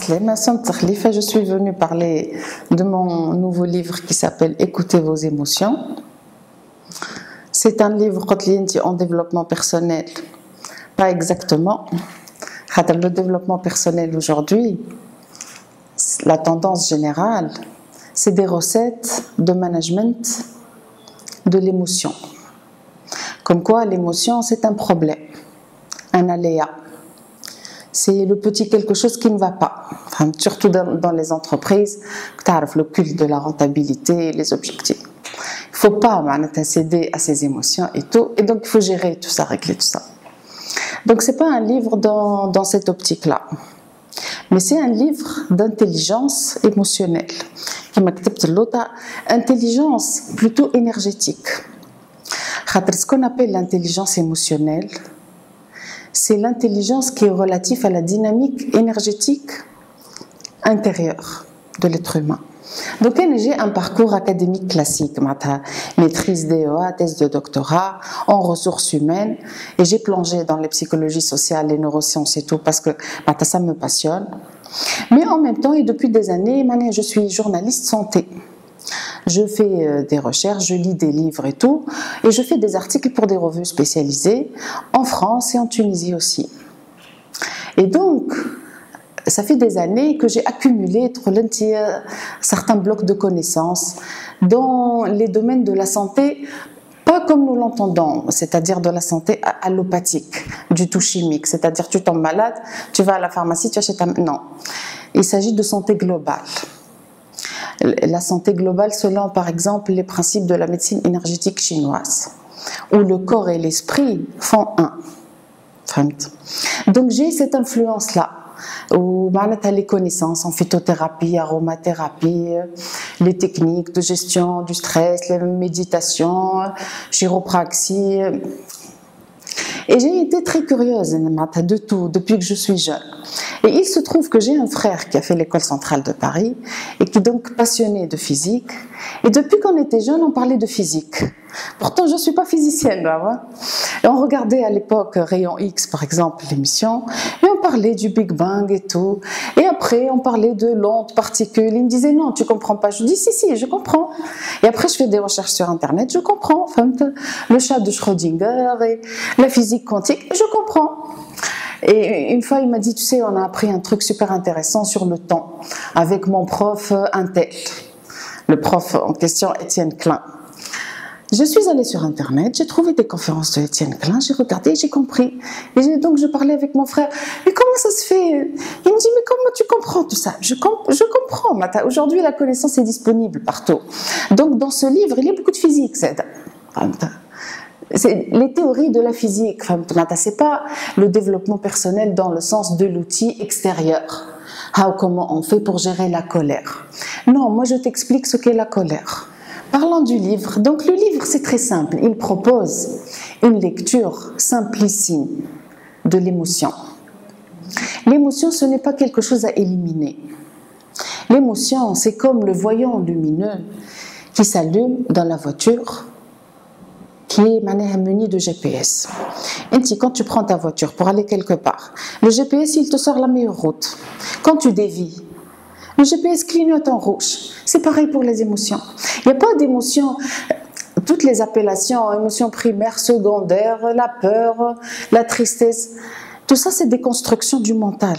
je suis venue parler de mon nouveau livre qui s'appelle Écoutez vos émotions. C'est un livre en développement personnel. Pas exactement. Le développement personnel aujourd'hui, la tendance générale, c'est des recettes de management de l'émotion. Comme quoi l'émotion, c'est un problème, un aléa. C'est le petit quelque chose qui ne va pas. Enfin, surtout dans les entreprises, tu as le culte de la rentabilité et les objectifs. Il ne faut pas céder à ses émotions et tout. Et donc, il faut gérer tout ça, régler tout ça. Donc, ce n'est pas un livre dans cette optique-là. Mais c'est un livre d'intelligence émotionnelle. Qui m'a dit l'autre, intelligence plutôt énergétique. Ce qu'on appelle l'intelligence émotionnelle, c'est l'intelligence qui est relative à la dynamique énergétique intérieure de l'être humain. Donc, j'ai un parcours académique classique, maîtrise DEA, thèse de doctorat en ressources humaines, et j'ai plongé dans les psychologies sociales, les neurosciences et tout, parce que ça me passionne. Mais en même temps, et depuis des années, je suis journaliste santé. Je fais des recherches, je lis des livres et tout, et je fais des articles pour des revues spécialisées en France et en Tunisie aussi. Et donc, ça fait des années que j'ai accumulé certains blocs de connaissances dans les domaines de la santé, pas comme nous l'entendons, c'est-à-dire de la santé allopathique, du tout chimique, c'est-à-dire tu tombes malade, tu vas à la pharmacie, tu achètes un... Non, il s'agit de santé globale. La santé globale selon, par exemple, les principes de la médecine énergétique chinoise, où le corps et l'esprit font un. Donc j'ai cette influence-là, où tu as les connaissances en phytothérapie, aromathérapie, les techniques de gestion du stress, les méditations, chiropraxie. Et j'ai été très curieuse de tout depuis que je suis jeune. Et il se trouve que j'ai un frère qui a fait l'école centrale de Paris et qui est donc passionné de physique. Et depuis qu'on était jeune, on parlait de physique. Pourtant, je ne suis pas physicienne. Là, et on regardait à l'époque Rayon X, par exemple, l'émission, et on parlait du Big Bang et tout. Et après, on parlait de l'onde particule. Il me disait non, tu ne comprends pas. Je dis si, je comprends. Et après, je fais des recherches sur Internet, je comprends. Enfin, le chat de Schrödinger et la physique quantique, je comprends. Et une fois, il m'a dit, tu sais, on a appris un truc super intéressant sur le temps avec mon prof Intel. Le prof en question, Étienne Klein. Je suis allée sur Internet, j'ai trouvé des conférences de Étienne Klein, j'ai regardé, j'ai compris. Et donc, je parlais avec mon frère. Mais comment ça se fait? Il me dit, mais comment tu comprends tout ça? Je comprends. Aujourd'hui, la connaissance est disponible partout. Donc, dans ce livre, il y a beaucoup de physique. C'est les théories de la physique. C'est pas le développement personnel dans le sens de l'outil extérieur. Comment on fait pour gérer la colère. Non, moi je t'explique ce qu'est la colère. Parlons du livre. Donc le livre, c'est très simple. Il propose une lecture simplissime de l'émotion. L'émotion, ce n'est pas quelque chose à éliminer. L'émotion, c'est comme le voyant lumineux qui s'allume dans la voiture, qui est muni de GPS. Et quand tu prends ta voiture pour aller quelque part, le GPS, il te sort la meilleure route. Quand tu dévies, le GPS clignote en rouge. C'est pareil pour les émotions. Il n'y a pas d'émotions, toutes les appellations, émotions primaires, secondaires, la peur, la tristesse, tout ça, c'est des constructions du mental.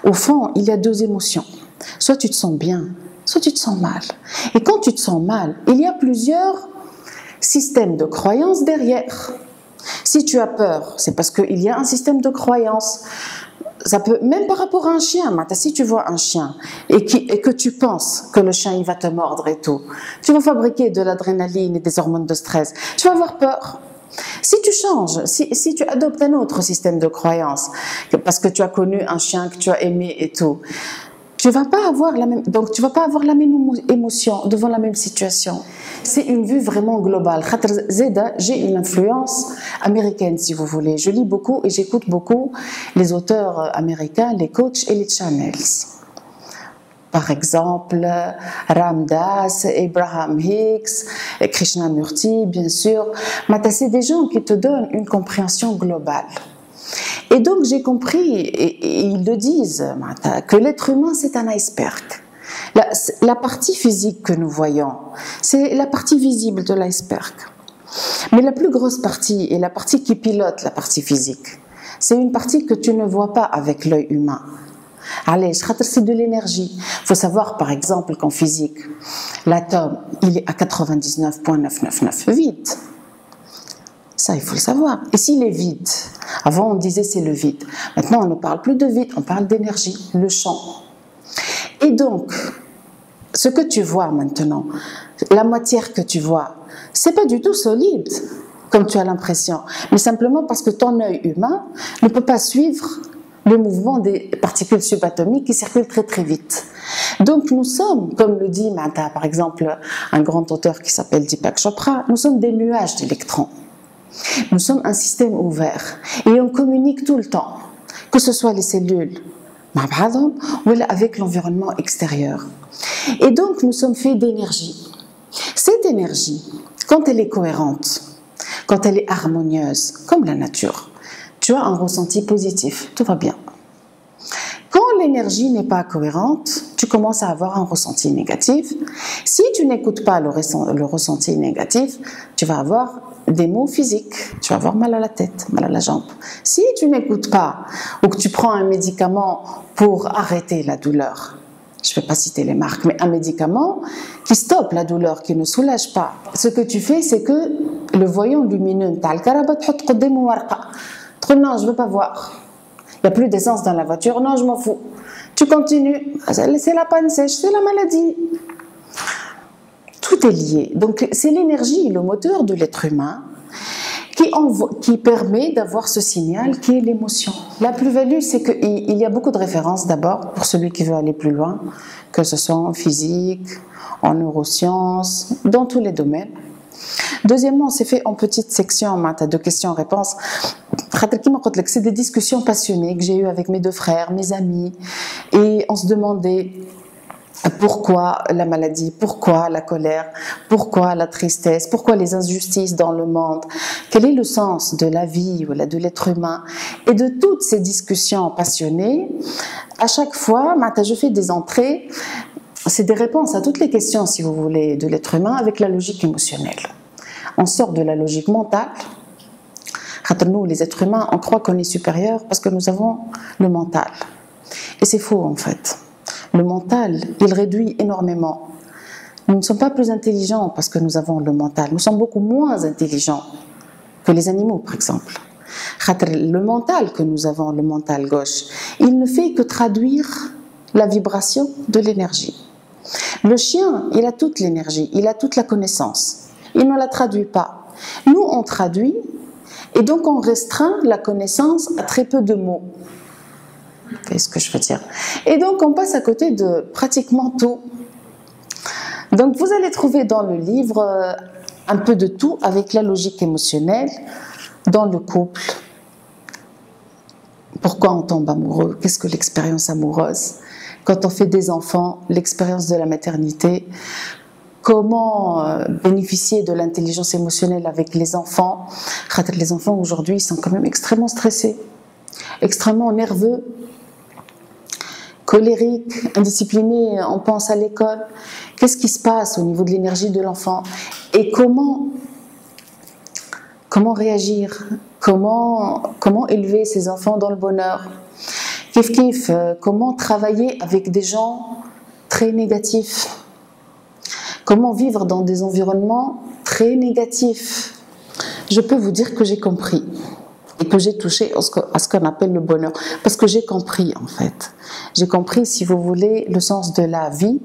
Au fond, il y a deux émotions. Soit tu te sens bien, soit tu te sens mal. Et quand tu te sens mal, il y a plusieurs système de croyance derrière. Si tu as peur, c'est parce qu'il y a un système de croyance. Ça peut, même par rapport à un chien, si tu vois un chien et que tu penses que le chien il va te mordre et tout, tu vas fabriquer de l'adrénaline et des hormones de stress. Tu vas avoir peur. Si tu changes, si tu adoptes un autre système de croyance, parce que tu as connu un chien que tu as aimé et tout, tu vas pas avoir la même émotion devant la même situation. C'est une vue vraiment globale. J'ai une influence américaine, si vous voulez. Je lis beaucoup et j'écoute beaucoup les auteurs américains, les coachs et les channels. Par exemple, Ram Dass, Abraham Hicks, Krishnamurti, bien sûr. C'est des gens qui te donnent une compréhension globale. Et donc j'ai compris, et ils le disent, que l'être humain c'est un iceberg. La partie physique que nous voyons, c'est la partie visible de l'iceberg. Mais la plus grosse partie, et la partie qui pilote la partie physique, c'est une partie que tu ne vois pas avec l'œil humain. Allez, c'est de l'énergie. Il faut savoir par exemple qu'en physique, l'atome, il est à 99,999 vide. Ça, il faut le savoir. Et s'il est vide, avant on disait c'est le vide. Maintenant on ne parle plus de vide, on parle d'énergie, le champ. Et donc, ce que tu vois maintenant, la matière que tu vois, c'est pas du tout solide, comme tu as l'impression, mais simplement parce que ton œil humain ne peut pas suivre le mouvement des particules subatomiques qui circulent très très vite. Donc nous sommes, comme le dit par exemple un grand auteur qui s'appelle Deepak Chopra, nous sommes des nuages d'électrons. Nous sommes un système ouvert et on communique tout le temps, que ce soit les cellules ou avec l'environnement extérieur. Et donc nous sommes faits d'énergie. Cette énergie, quand elle est cohérente, quand elle est harmonieuse, comme la nature, tu as un ressenti positif, tout va bien. Quand l'énergie n'est pas cohérente, tu commences à avoir un ressenti négatif. Si tu n'écoutes pas le ressenti négatif, tu vas avoir des maux physiques, tu vas avoir mal à la tête, mal à la jambe. Si tu n'écoutes pas ou que tu prends un médicament pour arrêter la douleur, je ne vais pas citer les marques, mais un médicament qui stoppe la douleur, qui ne soulage pas. Ce que tu fais, c'est que le voyant lumineux, non, je ne veux pas voir. Il n'y a plus d'essence dans la voiture, non, je m'en fous. Tu continues, c'est la panne sèche, c'est la maladie. Tout est lié. Donc c'est l'énergie, le moteur de l'être humain qui permet d'avoir ce signal qui est l'émotion. La plus-value, c'est qu'il y a beaucoup de références d'abord, pour celui qui veut aller plus loin, que ce soit en physique, en neurosciences, dans tous les domaines. Deuxièmement, c'est fait en petites sections, de questions-réponses. C'est des discussions passionnées que j'ai eues avec mes deux frères, mes amis, et on se demandait pourquoi la maladie, pourquoi la colère, pourquoi la tristesse, pourquoi les injustices dans le monde, quel est le sens de la vie ou de l'être humain. Et de toutes ces discussions passionnées, à chaque fois, je fais des entrées, c'est des réponses à toutes les questions, si vous voulez, de l'être humain avec la logique émotionnelle. On sort de la logique mentale. Nous, les êtres humains, on croit qu'on est supérieur parce que nous avons le mental. Et c'est faux en fait. Le mental, il réduit énormément. Nous ne sommes pas plus intelligents parce que nous avons le mental. Nous sommes beaucoup moins intelligents que les animaux, par exemple. Le mental que nous avons, le mental gauche, il ne fait que traduire la vibration de l'énergie. Le chien, il a toute l'énergie, il a toute la connaissance. Il ne la traduit pas. Nous, on traduit, et donc on restreint la connaissance à très peu de mots. Qu'est-ce que je veux dire? Et donc on passe à côté de pratiquement tout. Donc vous allez trouver dans le livre un peu de tout avec la logique émotionnelle, dans le couple. Pourquoi on tombe amoureux? Qu'est-ce que l'expérience amoureuse? Quand on fait des enfants, l'expérience de la maternité. Comment bénéficier de l'intelligence émotionnelle avec les enfants? Les enfants aujourd'hui, ils sont quand même extrêmement stressés, extrêmement nerveux, colériques, indisciplinés, on pense à l'école. Qu'est-ce qui se passe au niveau de l'énergie de l'enfant? Et comment réagir? Comment élever ses enfants dans le bonheur? Comment travailler avec des gens très négatifs? Comment vivre dans des environnements très négatifs? Je peux vous dire que j'ai compris et que j'ai touché à ce qu'on appelle le bonheur. Parce que j'ai compris en fait. J'ai compris, si vous voulez, le sens de la vie,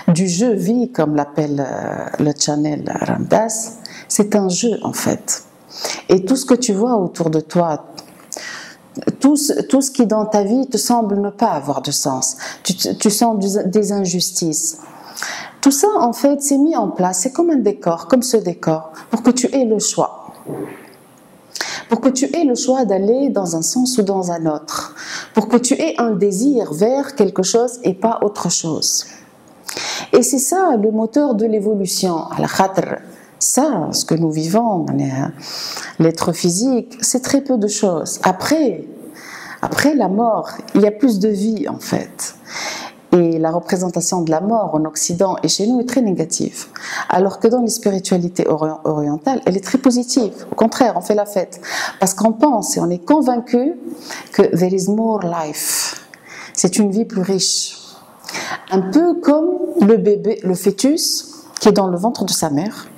du jeu vie, comme l'appelle le channel Ram Dass. C'est un jeu en fait. Et tout ce que tu vois autour de toi, tout ce qui dans ta vie te semble ne pas avoir de sens, tu sens des injustices. Tout ça, en fait, c'est mis en place, c'est comme un décor, comme ce décor, pour que tu aies le choix. Pour que tu aies le choix d'aller dans un sens ou dans un autre. Pour que tu aies un désir vers quelque chose et pas autre chose. Et c'est ça, le moteur de l'évolution. Ça, ce que nous vivons, l'être physique, c'est très peu de choses. Après, Après la mort, il y a plus de vie en fait. Et la représentation de la mort en Occident et chez nous est très négative. Alors que dans les spiritualités orientales, elle est très positive. Au contraire, on fait la fête. Parce qu'on pense et on est convaincu que there is more life. C'est une vie plus riche. Un peu comme le bébé, le fœtus qui est dans le ventre de sa mère.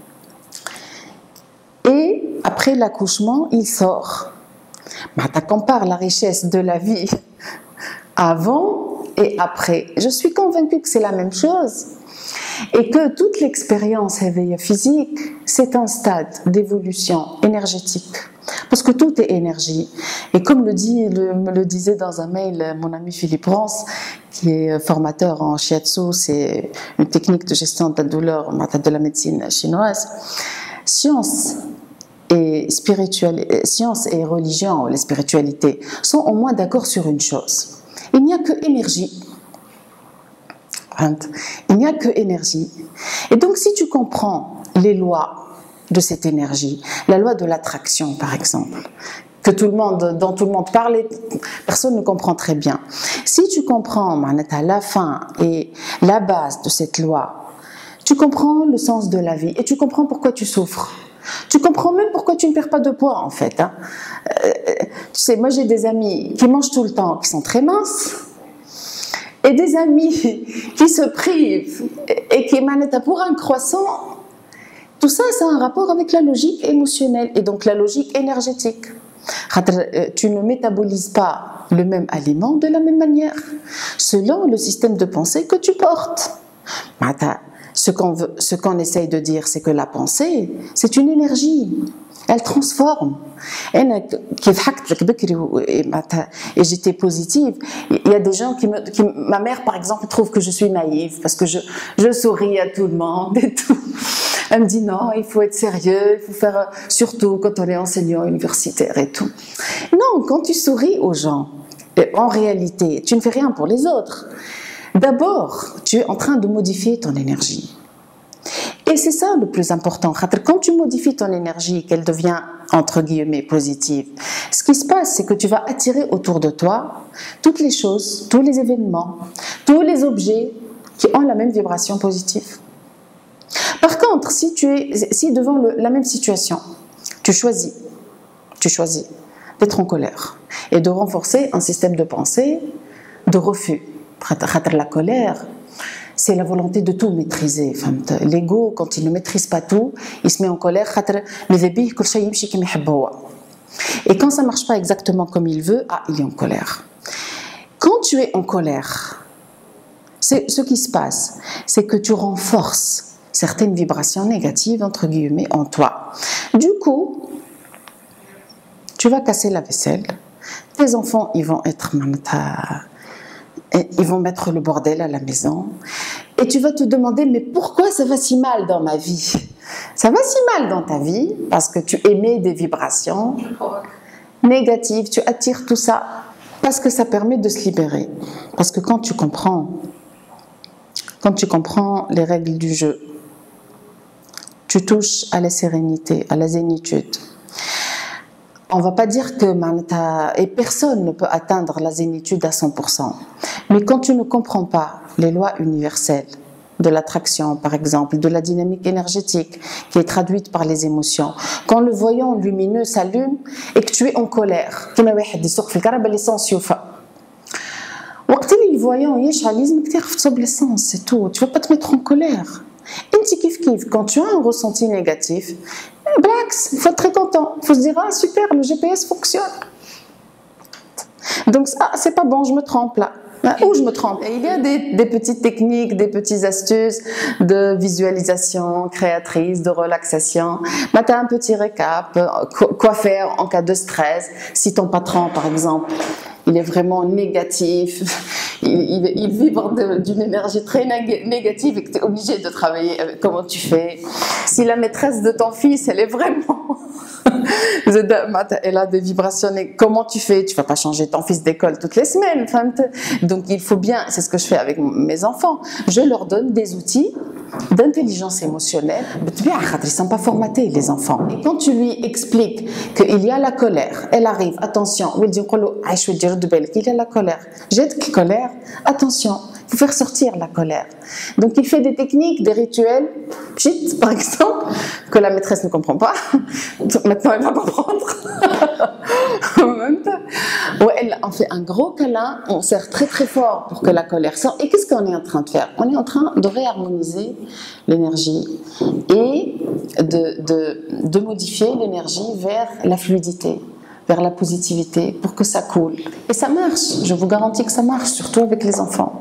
Et après l'accouchement, il sort. Tu compares la richesse de la vie avant et après. Je suis convaincue que c'est la même chose et que toute l'expérience physique, c'est un stade d'évolution énergétique. Parce que tout est énergie. Et comme me le disait dans un mail mon ami Philippe Rance, qui est formateur en shiatsu, c'est une technique de gestion de la douleur de la médecine chinoise, science et religion, les spiritualités, sont au moins d'accord sur une chose. Il n'y a que énergie. Il n'y a que énergie. Et donc, si tu comprends les lois de cette énergie, la loi de l'attraction, par exemple, dont tout le monde parle, personne ne comprend très bien. Si tu comprends la fin et la base de cette loi, tu comprends le sens de la vie et tu comprends pourquoi tu souffres. Tu comprends même pourquoi tu ne perds pas de poids, en fait. Tu sais, moi, j'ai des amis qui mangent tout le temps, qui sont très minces, et des amis qui se privent et qui manètent pour un croissant. Tout ça, ça a un rapport avec la logique émotionnelle et donc la logique énergétique. Tu ne métabolises pas le même aliment de la même manière, selon le système de pensée que tu portes. Ce qu'on essaye de dire, c'est que la pensée, c'est une énergie. Elle transforme. Et j'étais positive. Il y a des gens ma mère, par exemple, trouve que je suis naïve parce que je souris à tout le monde et tout. Elle me dit non, il faut être sérieux, il faut faire, surtout quand on est enseignant universitaire et tout. Non, quand tu souris aux gens, en réalité, tu ne fais rien pour les autres. D'abord, tu es en train de modifier ton énergie. Et c'est ça le plus important. Quand tu modifies ton énergie, qu'elle devient, entre guillemets, positive, ce qui se passe, c'est que tu vas attirer autour de toi toutes les choses, tous les événements, tous les objets qui ont la même vibration positive. Par contre, si devant la même situation, tu choisis d'être en colère et de renforcer un système de pensée de refus. La colère, c'est la volonté de tout maîtriser. L'ego, quand il ne maîtrise pas tout, il se met en colère. Et quand ça ne marche pas exactement comme il veut, il est en colère. Quand tu es en colère, ce qui se passe, c'est que tu renforces certaines vibrations négatives, entre guillemets, en toi. Du coup, tu vas casser la vaisselle. Tes enfants, ils vont mettre le bordel à la maison et tu vas te demander mais pourquoi ça va si mal dans ma vie? Ça va si mal dans ta vie parce que tu émets des vibrations négatives, tu attires tout ça parce que ça permet de se libérer. Parce que quand tu comprends les règles du jeu, tu touches à la sérénité, à la zénitude. On ne va pas dire que et personne ne peut atteindre la zénitude à 100%. Mais quand tu ne comprends pas les lois universelles de l'attraction, par exemple, de la dynamique énergétique qui est traduite par les émotions, quand le voyant lumineux s'allume et que tu es en colère, le voyant l'essence, c'est tout. Tu ne vas pas te mettre en colère. Quand tu as un ressenti négatif, il faut être très content. Il faut se dire, super, le GPS fonctionne. Donc, c'est pas bon, je me trompe là. Ou je me trompe. Et il y a des petites techniques, des petites astuces de visualisation créatrice, de relaxation. Tu as un petit récap, quoi faire en cas de stress. Si ton patron, par exemple, il est vraiment négatif, il vibre d'une énergie très négative et que tu es obligé de travailler avec comment tu fais. Si la maîtresse de ton fils, elle est vraiment... elle a des vibrations, comment tu fais? Tu vas pas changer ton fils d'école toutes les semaines. Donc il faut bien, c'est ce que je fais avec mes enfants, je leur donne des outils d'intelligence émotionnelle. Ils ne sont pas formatés, les enfants. Et quand tu lui expliques qu'il y a la colère, elle arrive, attention, il y a la colère, j'ai de colère, attention, il faut faire sortir la colère. Donc il fait des techniques, des rituels, par exemple, que la maîtresse ne comprend pas. Maintenant elle va comprendre. Où elle en fait un gros câlin, on serre très très fort pour que la colère sorte. Et qu'est-ce qu'on est en train de faire? On est en train de réharmoniser l'énergie et de modifier l'énergie vers la fluidité, vers la positivité, pour que ça coule. Et ça marche, je vous garantis que ça marche, surtout avec les enfants.